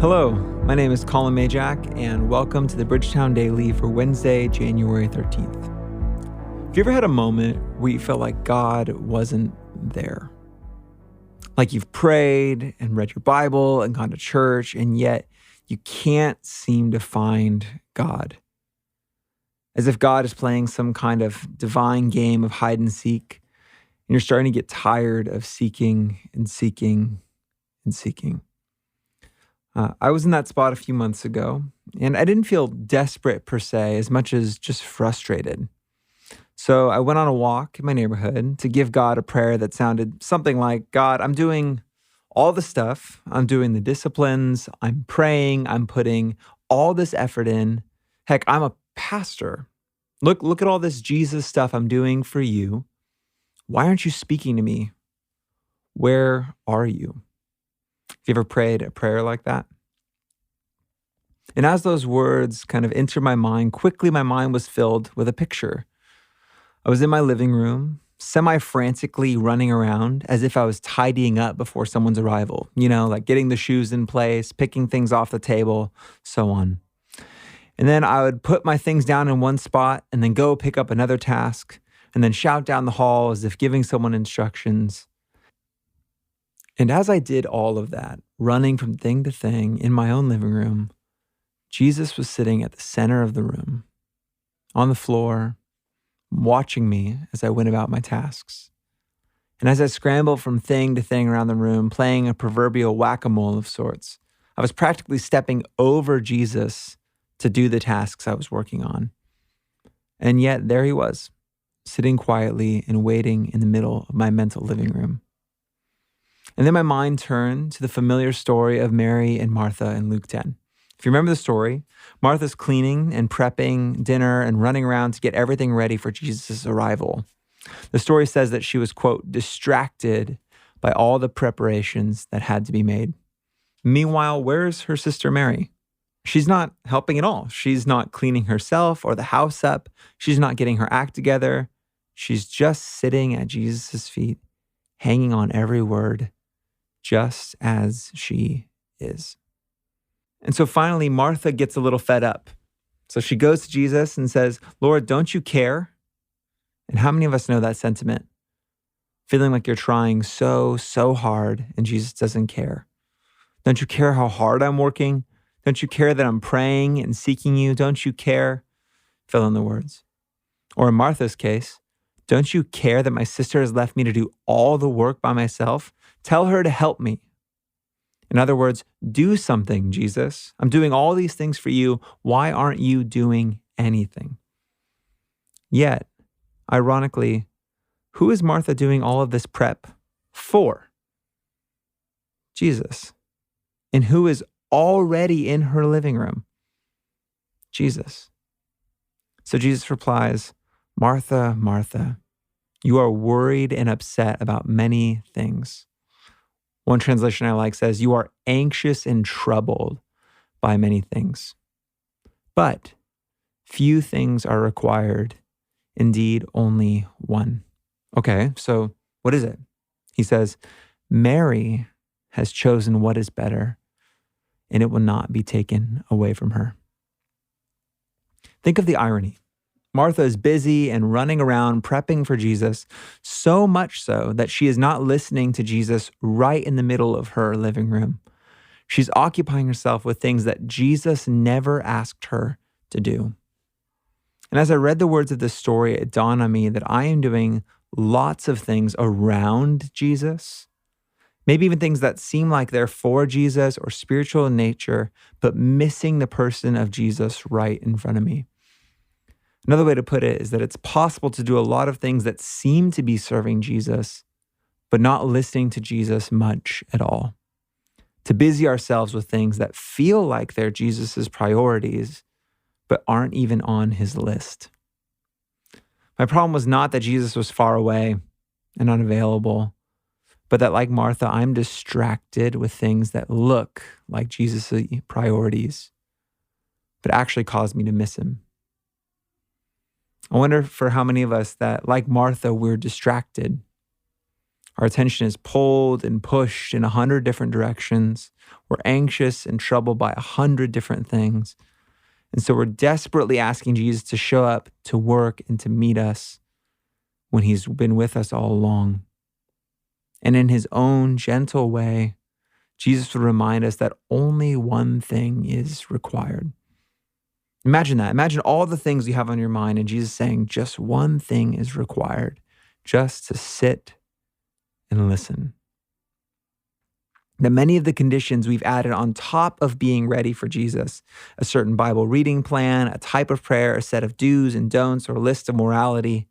Hello, my name is Collin Mayjack, and welcome to the Bridgetown Daily for Wednesday, January 13th. Have you ever had a moment where you felt like God wasn't there? Like you've prayed and read your Bible and gone to church, and yet you can't seem to find God. As if God is playing some kind of divine game of hide and seek, and you're starting to get tired of seeking and seeking and seeking. I was in that spot a few months ago, and I didn't feel desperate per se, as much as just frustrated. So I went on a walk in my neighborhood to give God a prayer that sounded something like, God, I'm doing all the stuff. I'm doing the disciplines. I'm praying. I'm putting all this effort in. Heck, I'm a pastor. Look at all this Jesus stuff I'm doing for you. Why aren't you speaking to me? Where are you? Have you ever prayed a prayer like that? And as those words kind of entered my mind, quickly my mind was filled with a picture. I was in my living room, semi-frantically running around as if I was tidying up before someone's arrival, like getting the shoes in place, picking things off the table, so on. And then I would put my things down in one spot and then go pick up another task and then shout down the hall as if giving someone instructions. And as I did all of that, running from thing to thing in my own living room, Jesus was sitting at the center of the room, on the floor, watching me as I went about my tasks. And as I scrambled from thing to thing around the room, playing a proverbial whack-a-mole of sorts, I was practically stepping over Jesus to do the tasks I was working on. And yet there he was, sitting quietly and waiting in the middle of my mental living room. And then my mind turned to the familiar story of Mary and Martha in Luke 10. If you remember the story, Martha's cleaning and prepping dinner and running around to get everything ready for Jesus' arrival. The story says that she was, quote, distracted by all the preparations that had to be made. Meanwhile, where's her sister Mary? She's not helping at all. She's not cleaning herself or the house up. She's not getting her act together. She's just sitting at Jesus' feet, hanging on every word, just as she is. And so finally, Martha gets a little fed up. So she goes to Jesus and says, Lord, don't you care? And how many of us know that sentiment? Feeling like you're trying so hard and Jesus doesn't care. Don't you care how hard I'm working? Don't you care that I'm praying and seeking you? Don't you care? Fill in the words. Or in Martha's case, don't you care that my sister has left me to do all the work by myself? Tell her to help me. In other words, do something, Jesus. I'm doing all these things for you. Why aren't you doing anything? Yet, ironically, who is Martha doing all of this prep for? Jesus. And who is already in her living room? Jesus. So Jesus replies, Martha, Martha, you are worried and upset about many things. One translation I like says, you are anxious and troubled by many things. But few things are required. Indeed, only one. Okay, so what is it? He says, Mary has chosen what is better, and it will not be taken away from her. Think of the irony. Martha is busy and running around prepping for Jesus, so much so that she is not listening to Jesus right in the middle of her living room. She's occupying herself with things that Jesus never asked her to do. And as I read the words of this story, it dawned on me that I am doing lots of things around Jesus, maybe even things that seem like they're for Jesus or spiritual in nature, but missing the person of Jesus right in front of me. Another way to put it is that it's possible to do a lot of things that seem to be serving Jesus, but not listening to Jesus much at all. To busy ourselves with things that feel like they're Jesus's priorities, but aren't even on his list. My problem was not that Jesus was far away and unavailable, but that like Martha, I'm distracted with things that look like Jesus' priorities, but actually cause me to miss him. I wonder for how many of us that, like Martha, we're distracted. Our attention is pulled and pushed in 100 different directions. We're anxious and troubled by 100 different things. And so we're desperately asking Jesus to show up, to work, and to meet us when he's been with us all along. And in his own gentle way, Jesus would remind us that only one thing is required. Imagine that. Imagine all the things you have on your mind and Jesus saying just one thing is required, just to sit and listen. That many of the conditions we've added on top of being ready for Jesus, a certain Bible reading plan, a type of prayer, a set of do's and don'ts, or a list of morality,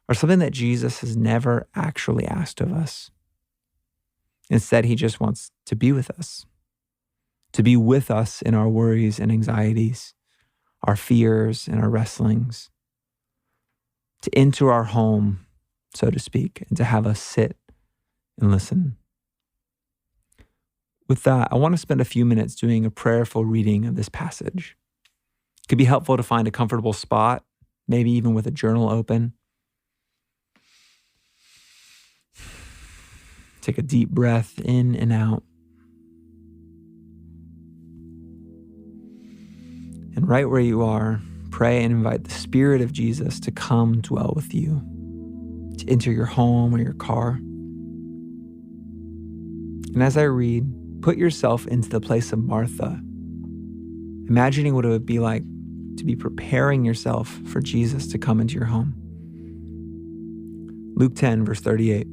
are something that Jesus has never actually asked of us. Instead, he just wants to be with us in our worries and anxieties, our fears and our wrestlings, to enter our home, so to speak, and to have us sit and listen. With that, I want to spend a few minutes doing a prayerful reading of this passage. It could be helpful to find a comfortable spot, maybe even with a journal open. Take a deep breath in and out. And right where you are, pray and invite the Spirit of Jesus to come dwell with you, to enter your home or your car. And as I read, put yourself into the place of Martha, imagining what it would be like to be preparing yourself for Jesus to come into your home. Luke 10, verse 38.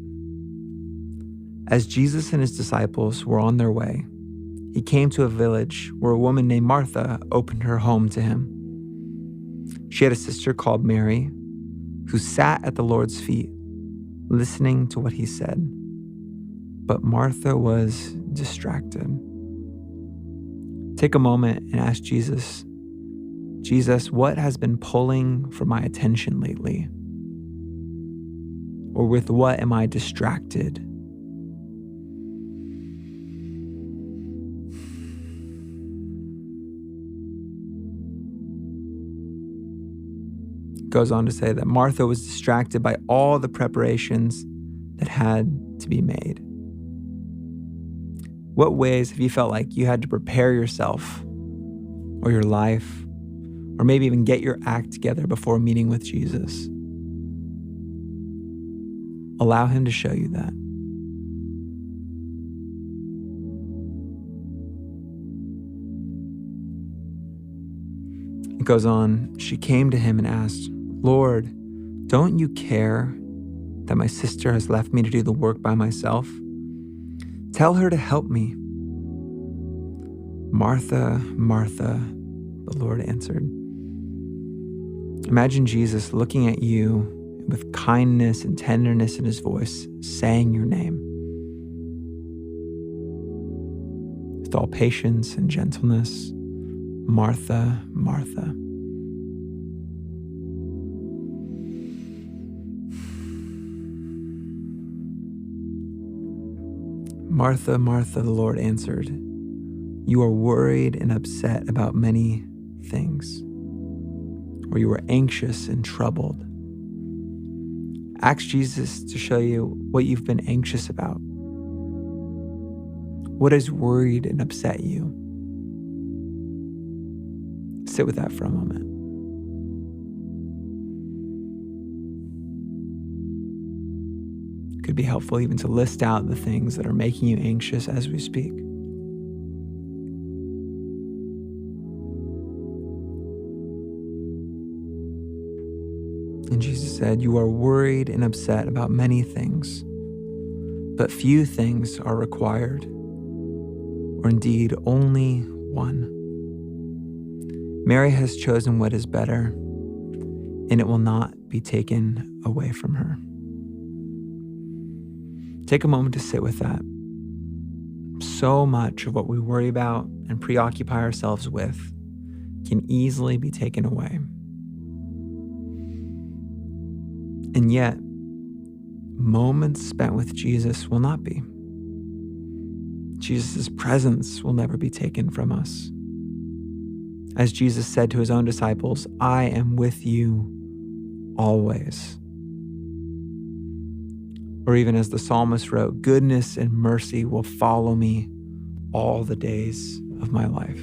As Jesus and his disciples were on their way, he came to a village where a woman named Martha opened her home to him. She had a sister called Mary, who sat at the Lord's feet, listening to what he said. But Martha was distracted. Take a moment and ask Jesus, what has been pulling for my attention lately? Or with what am I distracted? Goes on to say that Martha was distracted by all the preparations that had to be made. What ways have you felt like you had to prepare yourself or your life, or maybe even get your act together before meeting with Jesus? Allow him to show you that. It goes on, she came to him and asked, Lord, don't you care that my sister has left me to do the work by myself? Tell her to help me. Martha, Martha, the Lord answered. Imagine Jesus looking at you with kindness and tenderness in his voice, saying your name. With all patience and gentleness, Martha, Martha. Martha, Martha, the Lord answered, you are worried and upset about many things, or you are anxious and troubled. Ask Jesus to show you what you've been anxious about. What has worried and upset you? Sit with that for a moment. It could be helpful even to list out the things that are making you anxious as we speak. And Jesus said, you are worried and upset about many things, but few things are required, or indeed only one. Mary has chosen what is better, and it will not be taken away from her. Take a moment to sit with that. So much of what we worry about and preoccupy ourselves with can easily be taken away. And yet, moments spent with Jesus will not be. Jesus' presence will never be taken from us. As Jesus said to his own disciples, I am with you always. Or even as the psalmist wrote, goodness and mercy will follow me all the days of my life.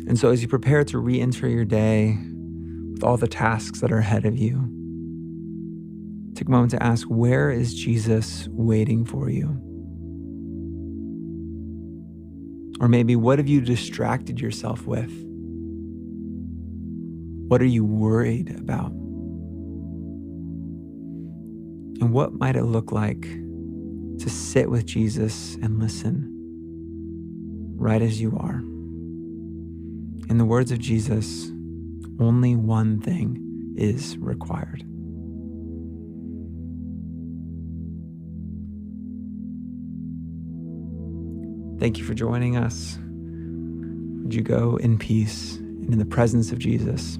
And so as you prepare to re-enter your day with all the tasks that are ahead of you, take a moment to ask, where is Jesus waiting for you? Or maybe, what have you distracted yourself with? What are you worried about? And what might it look like to sit with Jesus and listen right as you are? In the words of Jesus, only one thing is required. Thank you for joining us. Would you go in peace and in the presence of Jesus?